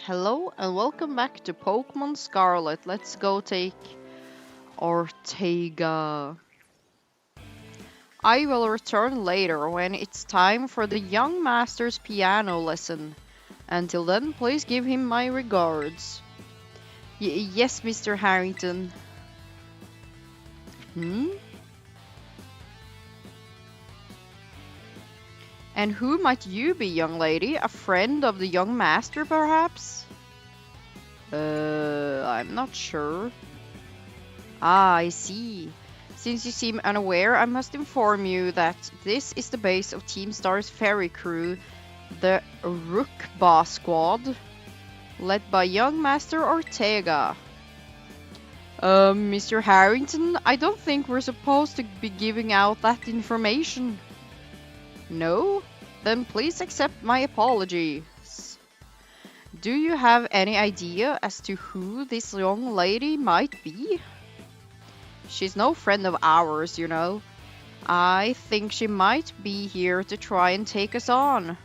Hello and welcome back to Pokémon Scarlet. Let's go take Ortega. I will return later when it's time for the young master's piano lesson. Until then, please give him my regards. Yes, Mr. Harrington. Hmm? And who might you be, young lady? A friend of the young master, perhaps? I'm not sure. Ah, I see. Since you seem unaware, I must inform you that this is the base of Team Star's ferry crew, the Rookba Squad, led by young Master Ortega. Mr. Harrington, I don't think we're supposed to be giving out that information. No? Then please accept my apologies. Do you have any idea as to who this young lady might be? She's no friend of ours, you know. I think she might be here to try and take us on.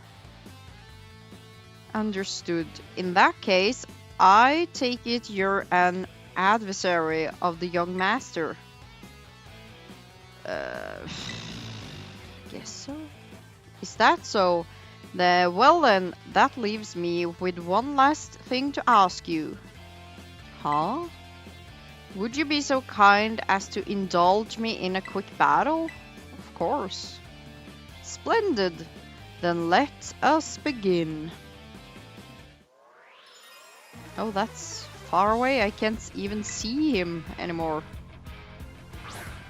Understood. In that case, I take it you're an adversary of the young master. Guess so. Is that so? Well then, that leaves me with one last thing to ask you. Huh? Would you be so kind as to indulge me in a quick battle? Of course. Splendid. Then let us begin. Oh, that's far away. I can't even see him anymore.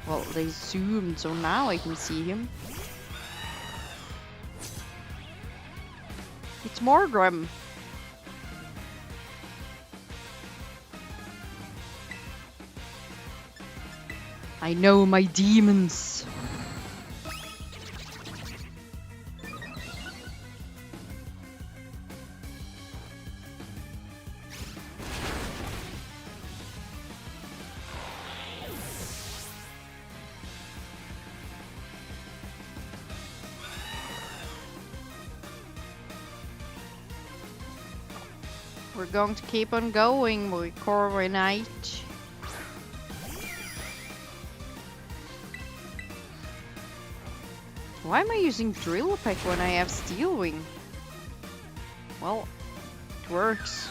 Well, they zoomed, so now I can see him. It's Morgrim. I know my demons. We're going to keep on going with Corviknight. Why am I using Drill Peck when I have Steel Wing? Well, it works.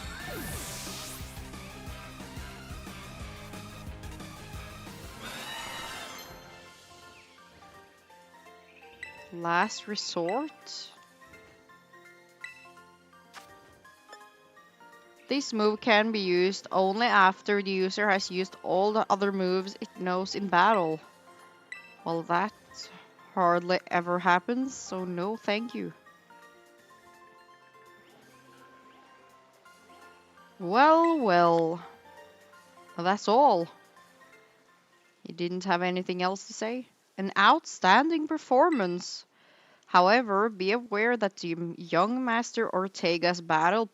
Last resort? This move can be used only after the user has used all the other moves it knows in battle. Well, that hardly ever happens, so no thank you. Well, that's all. He didn't have anything else to say. An outstanding performance. However, be aware that the young Master Ortega's battle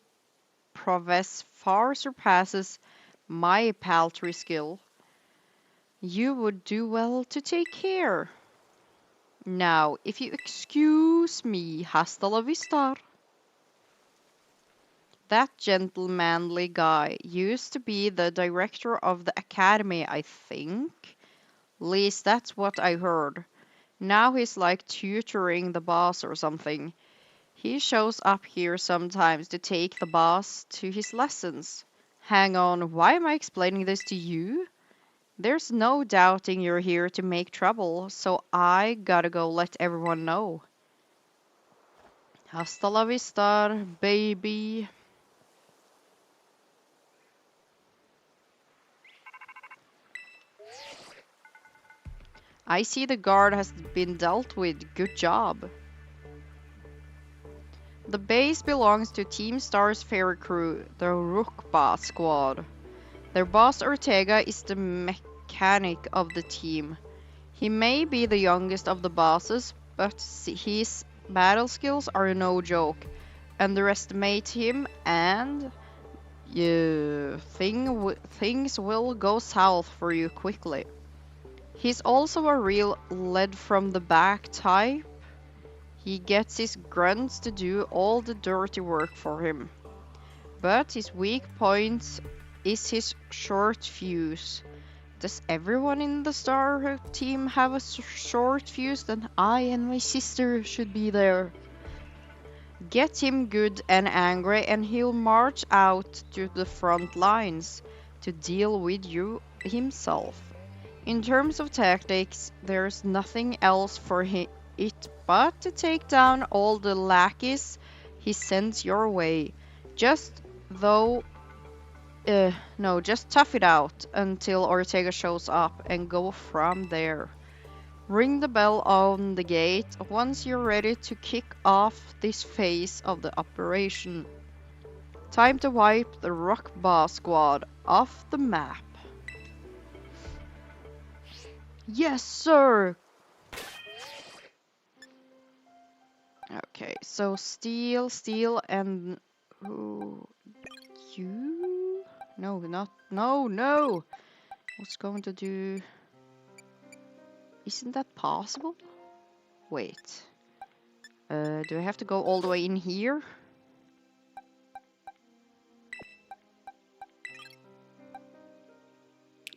prowess far surpasses my paltry skill. You would do well to take care. Now, if you excuse me, hasta la vista. That gentlemanly guy used to be the director of the academy, I think. Least that's what I heard. Now he's like tutoring the boss or something. He shows up here sometimes to take the boss to his lessons. Hang on, why am I explaining this to you? There's no doubting you're here to make trouble, so I gotta go let everyone know. Hasta la vista, baby. I see the guard has been dealt with. Good job. The base belongs to Team Star's ferry crew, the Rookba Squad. Their boss Ortega is the mechanic of the team. He may be the youngest of the bosses, but his battle skills are no joke. Underestimate him and things will go south for you quickly. He's also a real lead from the back type. He gets his grunts to do all the dirty work for him. but his weak point is his short fuse. Does everyone in the Star team have a short fuse? Then I and my sister should be there. Get him good and angry and he'll march out to the front lines to deal with you himself. In terms of tactics, there's nothing else for it but to take down all the lackeys he sends your way. Just tough it out until Ortega shows up and go from there. Ring the bell on the gate once you're ready to kick off this phase of the operation. Time to wipe the Rock Boss squad off the map. Yes, sir! Okay, so steal, and... Who... You? No, not... No! What's going to do... Isn't that possible? Wait. Do I have to go all the way in here?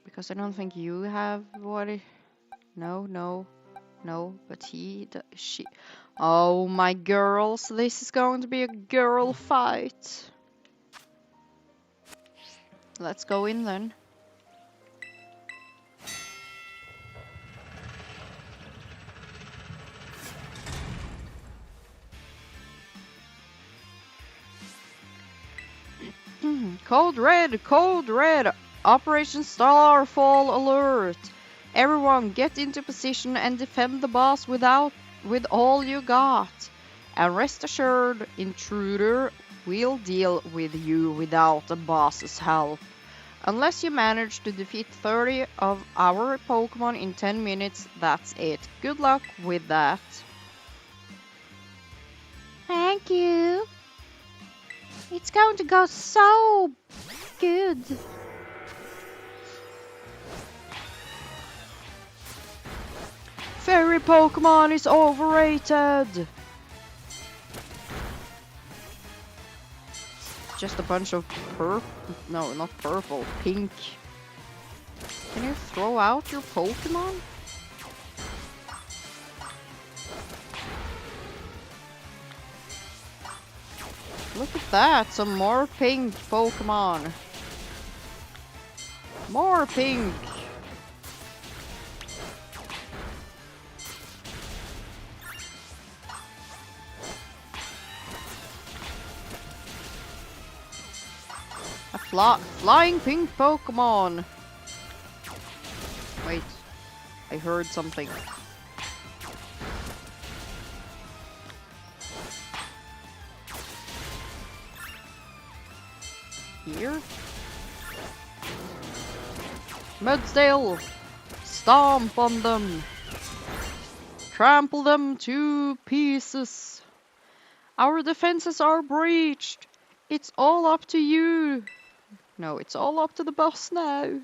Because I don't think you have what it... No, but she... Oh, my girls, this is going to be a girl fight. Let's go in then. Code red! Operation Starfall alert! Everyone get into position and defend the boss with all you got. And rest assured, intruder, we'll deal with you without the boss's help. Unless you manage to defeat 30 of our Pokémon in 10 minutes, that's it. Good luck with that. Thank you. It's going to go so good. Fairy Pokémon is overrated. Just a bunch of no, not purple, pink. Can you throw out your Pokémon? Look at that, some more pink Pokémon. More pink. A flying pink Pokémon. Wait, I heard something. Here? Mudsdale! Stomp on them! Trample them to pieces! Our defenses are breached! It's all up to you! No, it's all up to the boss now!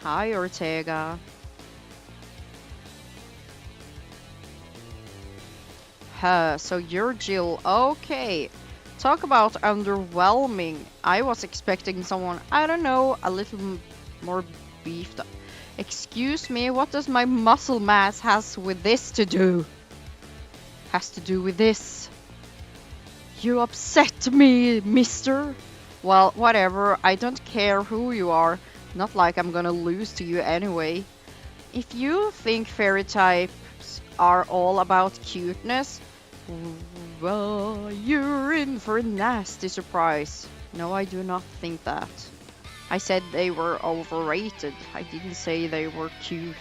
Hi, Ortega. So you're Jill. Okay. Talk about underwhelming. I was expecting someone, I don't know, a little more beefed up. Excuse me, what does my muscle mass has with this to do? Has to do with this. You upset me, mister. Well, whatever. I don't care who you are. Not like I'm gonna lose to you anyway. If you think fairy types are all about cuteness, well, you're in for a nasty surprise. No, I do not think that. I said they were overrated. I didn't say they were cute.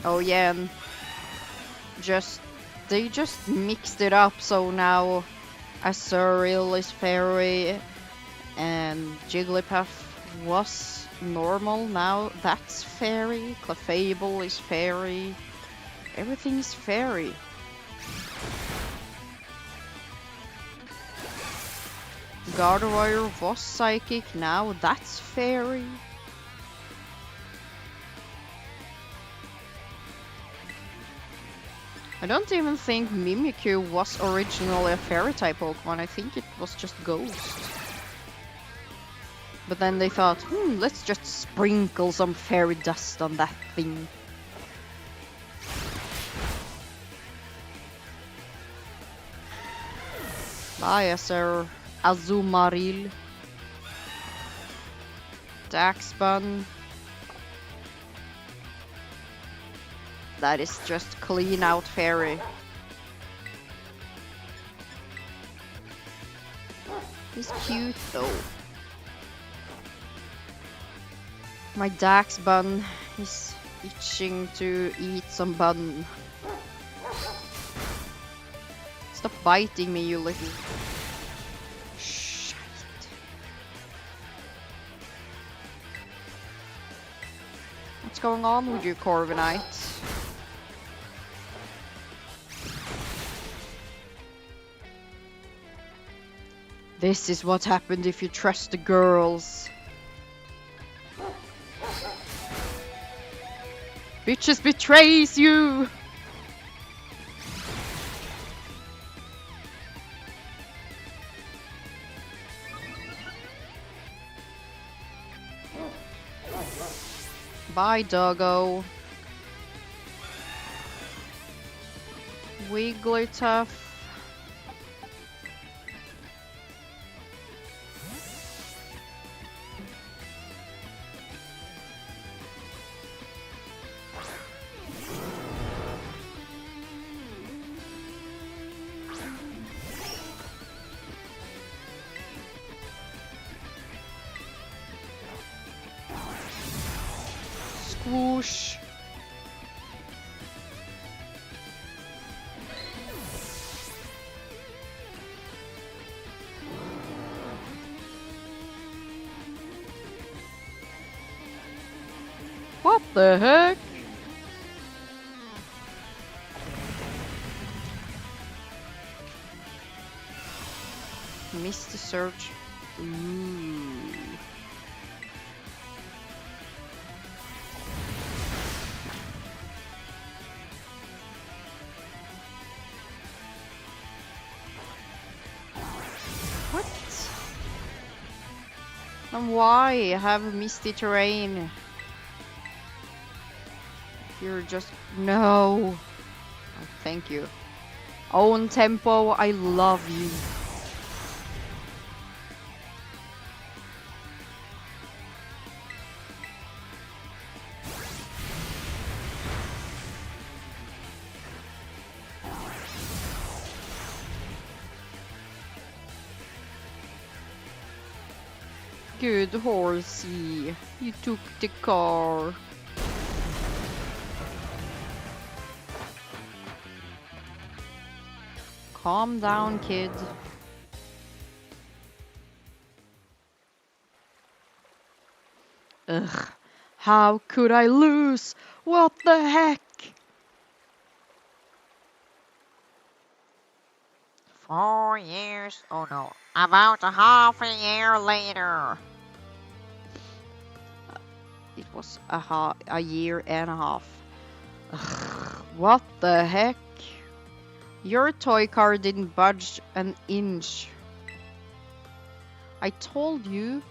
Oh yeah, and they just mixed it up, so now Azurill is fairy and Jigglypuff was normal, now that's fairy. Clefable is fairy. Everything is fairy. Gardevoir was psychic, now that's fairy. I don't even think Mimikyu was originally a fairy type Pokemon, I think it was just Ghost. But then they thought, let's just sprinkle some fairy dust on that thing. Bye, Sir Azumarill. Daxbun. That is just clean out fairy. He's cute though. My Daxbun is itching to eat some bun. Stop biting me, you little... Shit. What's going on with you, Corviknight? This is what happened if you trust the girls. Bitches betrays you! Bye, doggo. Wigglytuff. Swoosh. What the heck? Missed the search. Ooh. What? And why have misty terrain? You're just... No. Oh, thank you. Own tempo, I love you. Good horsey, you took the car. Calm down, kid. Ugh, how could I lose? What the heck? 4 years, oh no, about a half a year later. It was a year and a half. Ugh, what the heck? Your toy car didn't budge an inch. I told you.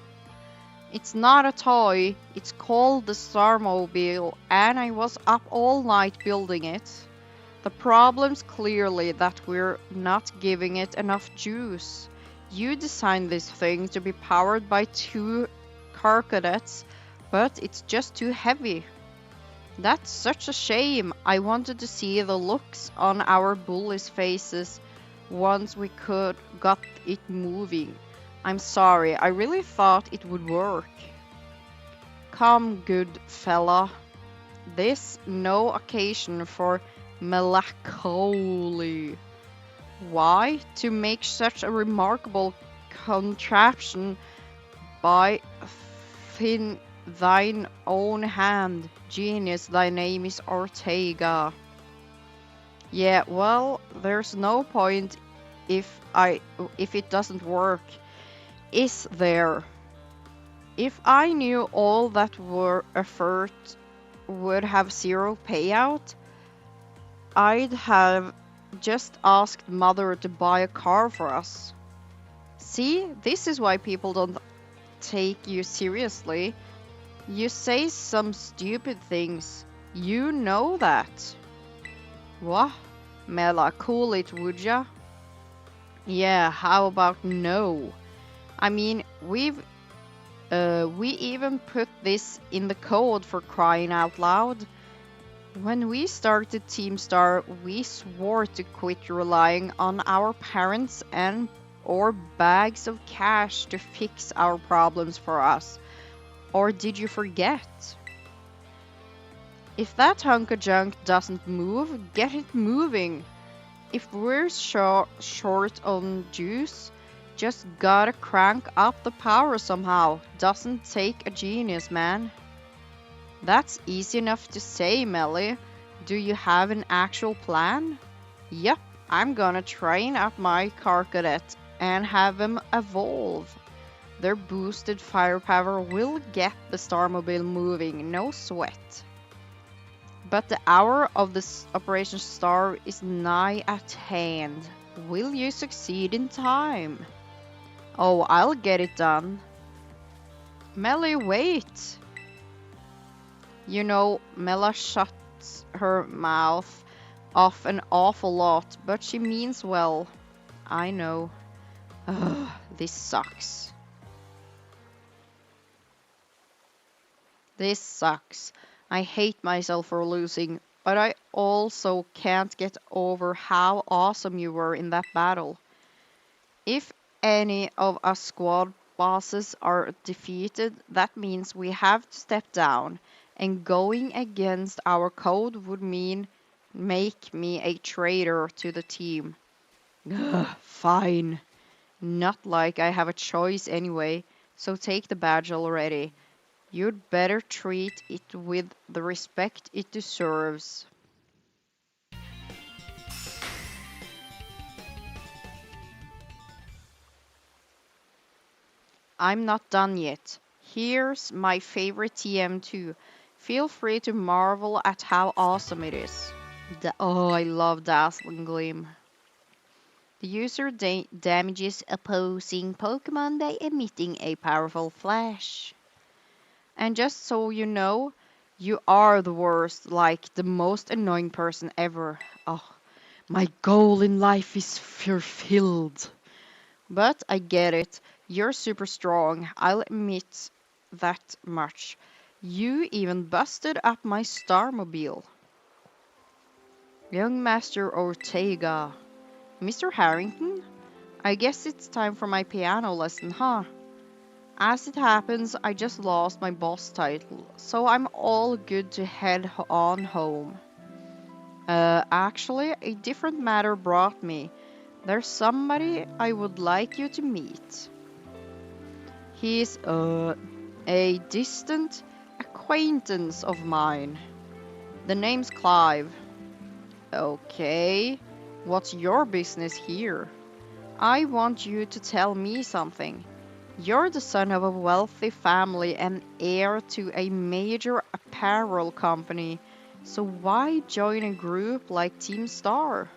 It's not a toy. It's called the Starmobile, and I was up all night building it. The problem's clearly that we're not giving it enough juice. You designed this thing to be powered by 2 car cadets, but it's just too heavy. That's such a shame. I wanted to see the looks on our bullies' faces once we got it moving. I'm sorry, I really thought it would work. Come, good fella. This no occasion for melancholy. Why? To make such a remarkable contraption by both in thine own hand. Genius, thy name is Ortega. Yeah, well, there's no point if it doesn't work, is there? If I knew all that were effort would have zero payout, I'd have just asked mother to buy a car for us. See, this is why people don't take you seriously. You say some stupid things. You know that. What? Mela, cool it, would ya? Yeah, how about no? I mean, we even put this in the code, for crying out loud. When we started Team Star, we swore to quit relying on our parents and or bags of cash to fix our problems for us. Or did you forget? If that hunk of junk doesn't move, get it moving. If we're short on juice, just gotta crank up the power somehow. Doesn't take a genius, man. That's easy enough to say, Melly. Do you have an actual plan? Yep, I'm gonna train up my car cadet and have them evolve. Their boosted firepower will get the Starmobile moving, no sweat. But the hour of this Operation Star is nigh at hand. Will you succeed in time? Oh, I'll get it done. Melly, wait! You know, Mela shuts her mouth off an awful lot, but she means well. I know. Ugh, this sucks. This sucks. I hate myself for losing, but I also can't get over how awesome you were in that battle. If any of us squad bosses are defeated, that means we have to step down, and going against our code would mean make me a traitor to the team. Ugh, fine. Not like I have a choice anyway, so take the badge already. You'd better treat it with the respect it deserves. I'm not done yet. Here's my favorite TM2. Feel free to marvel at how awesome it is. Oh, I love Dazzling Gleam. The user damages opposing Pokémon by emitting a powerful flash. And just so you know, you are the worst, like the most annoying person ever. Oh, my goal in life is fulfilled. But I get it. You're super strong. I'll admit that much. You even busted up my Starmobile. Young Master Ortega. Mr. Harrington? I guess it's time for my piano lesson, huh? As it happens, I just lost my boss title, so I'm all good to head on home. Actually, a different matter brought me. There's somebody I would like you to meet. He's, a distant acquaintance of mine. The name's Clive. Okay, what's your business here? I want you to tell me something. You're the son of a wealthy family and heir to a major apparel company, so why join a group like Team Star?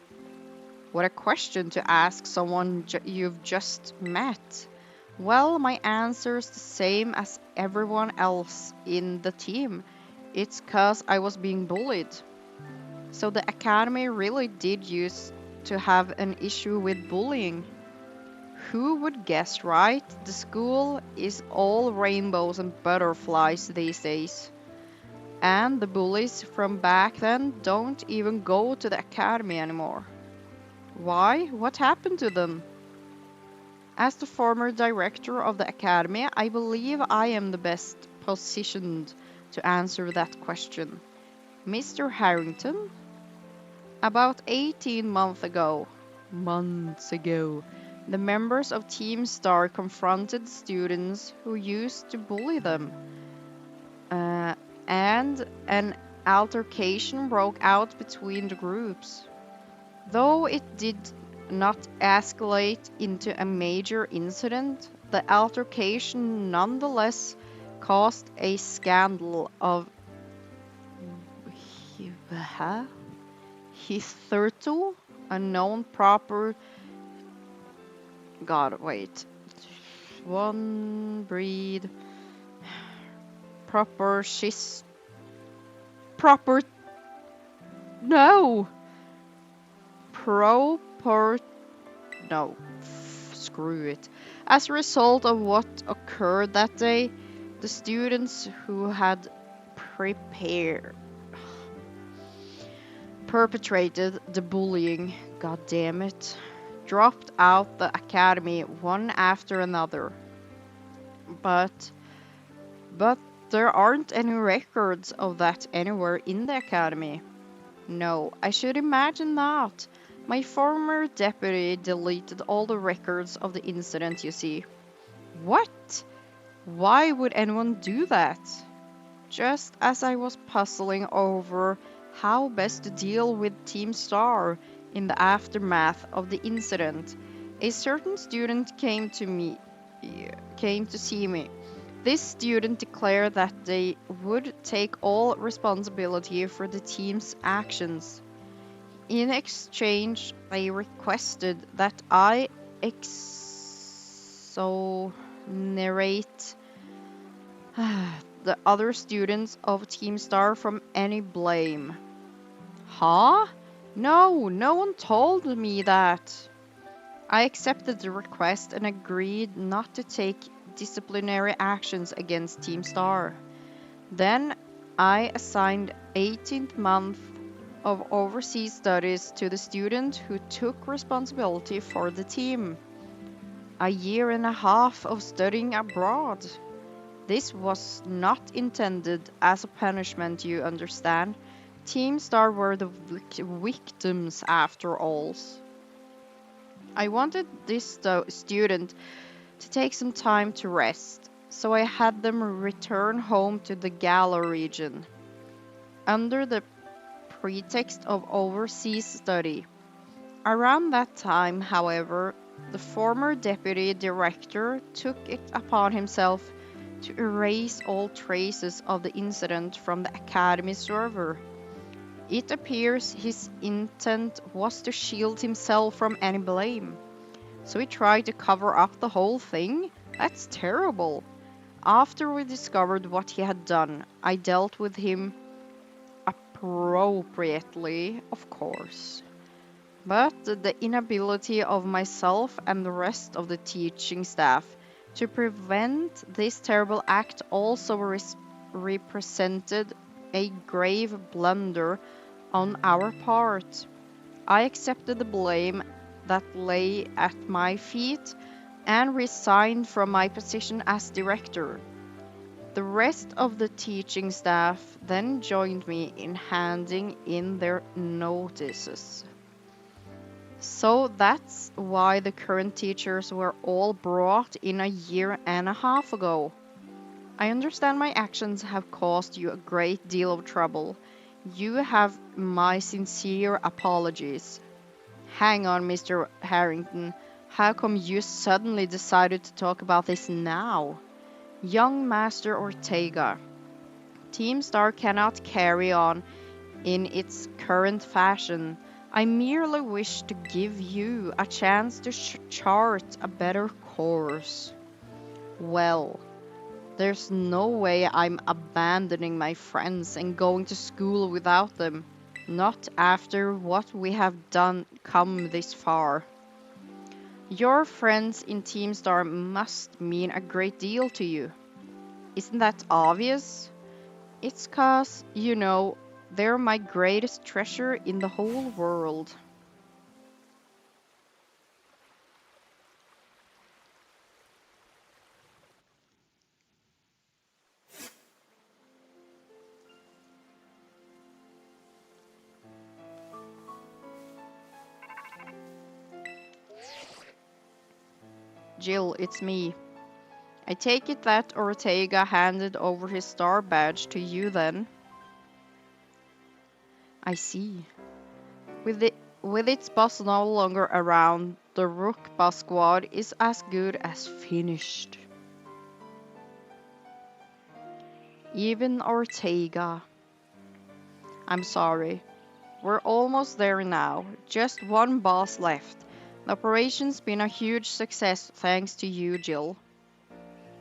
What a question to ask someone you've just met. Well, my answer's the same as everyone else in the team. It's 'cause I was being bullied. So the academy really did used to have an issue with bullying. Who would guess, right? The school is all rainbows and butterflies these days. And the bullies from back then don't even go to the academy anymore. Why? What happened to them? As the former director of the academy, I believe I am the best positioned to answer that question. Mr. Harrington? About 18 months ago, The members of Team Star confronted students who used to bully them, and an altercation broke out between the groups. Though it did not escalate into a major incident, the altercation nonetheless caused a scandal of hitherto unknown proper. God, wait. One breed. Proper shis. Proper. No! Proper. No. Screw it. As a result of what occurred that day, the students who had prepared. perpetrated the bullying, god damn it, dropped out the academy one after another. But but there aren't any records of that anywhere in the academy. No, I should imagine not. My former deputy deleted all the records of the incident, you see. What? Why would anyone do that? Just as I was puzzling over how best to deal with Team Star in the aftermath of the incident, a certain student came to see me. This student declared that they would take all responsibility for the team's actions. In exchange, they requested that I exonerate the other students of Team Star from any blame. Huh? No, no one told me that. I accepted the request and agreed not to take disciplinary actions against Team Star. Then I assigned 18th month of overseas studies to the student who took responsibility for the team. A year and a half of studying abroad. This was not intended as a punishment, you understand. Team Star were the victims after all. I wanted this student to take some time to rest, so I had them return home to the Gala region, under the pretext of overseas study. Around that time, however, the former deputy director took it upon himself to erase all traces of the incident from the Academy server. It appears his intent was to shield himself from any blame. So he tried to cover up the whole thing? That's terrible. After we discovered what he had done, I dealt with him appropriately, of course. But the inability of myself and the rest of the teaching staff to prevent this terrible act also represented a grave blunder on our part. I accepted the blame that lay at my feet and resigned from my position as director. The rest of the teaching staff then joined me in handing in their notices. So that's why the current teachers were all brought in a year and a half ago. I understand my actions have caused you a great deal of trouble. You have my sincere apologies. Hang on, Mr. Harrington. How come you suddenly decided to talk about this now? Young Master Ortega, Team Star cannot carry on in its current fashion. I merely wish to give you a chance to chart a better course. Well, there's no way I'm abandoning my friends and going to school without them. Not after what we have done come this far. Your friends in Team Star must mean a great deal to you. Isn't that obvious? It's 'cause, you know, they're my greatest treasure in the whole world. Jill, it's me. I take it that Ortega handed over his star badge to you then. I see. With its boss no longer around, the Rook Boss squad is as good as finished. Even Ortega. I'm sorry. We're almost there now. Just one boss left. The operation's been a huge success thanks to you, Jill.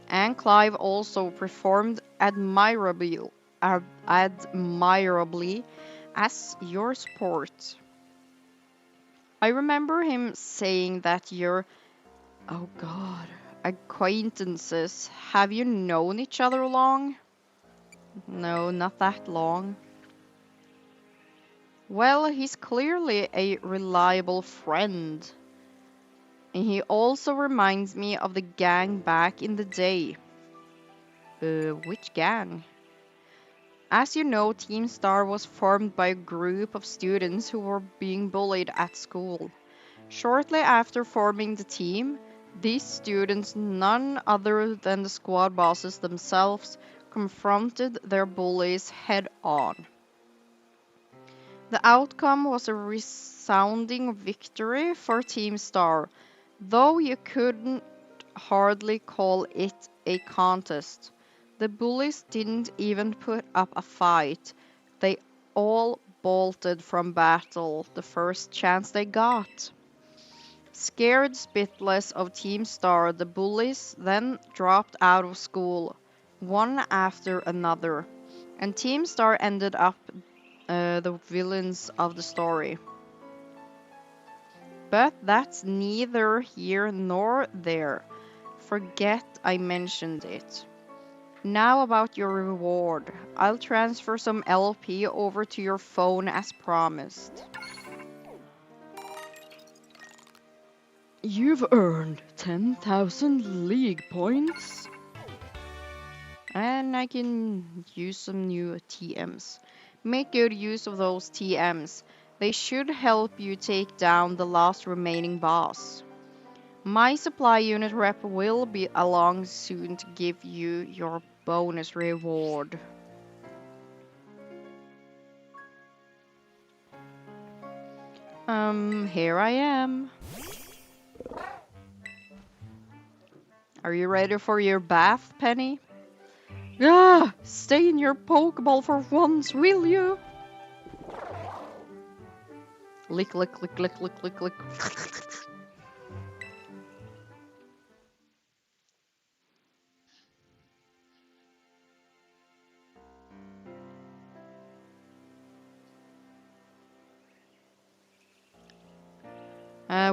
And Clive also performed admirably as your support. I remember him saying that you're, oh god, acquaintances. Have you known each other long? No, not that long. Well, he's clearly a reliable friend. And he also reminds me of the gang back in the day. Which gang? As you know, Team Star was formed by a group of students who were being bullied at school. Shortly after forming the team, these students, none other than the squad bosses themselves, confronted their bullies head on. The outcome was a resounding victory for Team Star, though you couldn't hardly call it a contest. The bullies didn't even put up a fight. They all bolted from battle the first chance they got. Scared spitless of Team Star, the bullies then dropped out of school, one after another, and Team Star ended up the villains of the story. But that's neither here nor there. Forget I mentioned it. Now about your reward. I'll transfer some LP over to your phone as promised. You've earned 10,000 league points. And I can use some new TMs. Make good use of those TMs. They should help you take down the last remaining boss. My supply unit rep will be along soon to give you your bonus reward. Here I am. Are you ready for your bath, Penny? Ah, stay in your Pokeball for once, will you? Lick, lick, lick, lick, lick, lick, lick.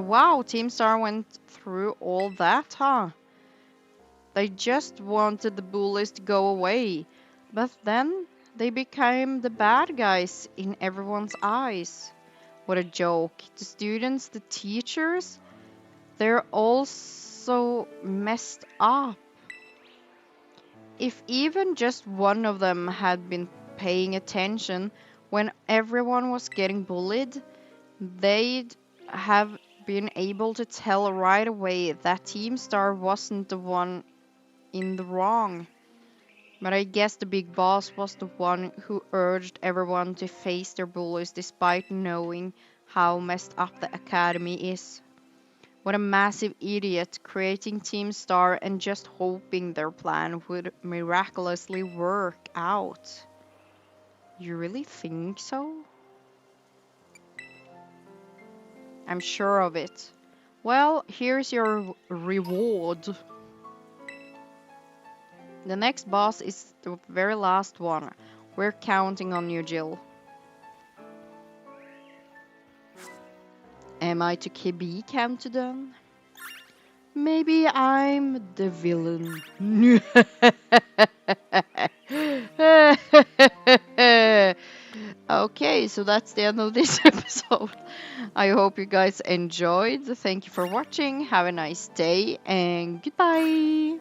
Wow, Team Star went through all that, huh? They just wanted the bullies to go away, but then they became the bad guys in everyone's eyes. What a joke. The students, the teachers, they're all so messed up. If even just one of them had been paying attention when everyone was getting bullied, they'd have been able to tell right away that Team Star wasn't the one in the wrong. But I guess the big boss was the one who urged everyone to face their bullies despite knowing how messed up the academy is. What a massive idiot, creating Team Star and just hoping their plan would miraculously work out. You really think so? I'm sure of it. Well, here's your reward. The next boss is the very last one. We're counting on you, Jill. Am I to be counted on? Maybe I'm the villain. Okay, so that's the end of this episode. I hope you guys enjoyed. Thank you for watching. Have a nice day and goodbye.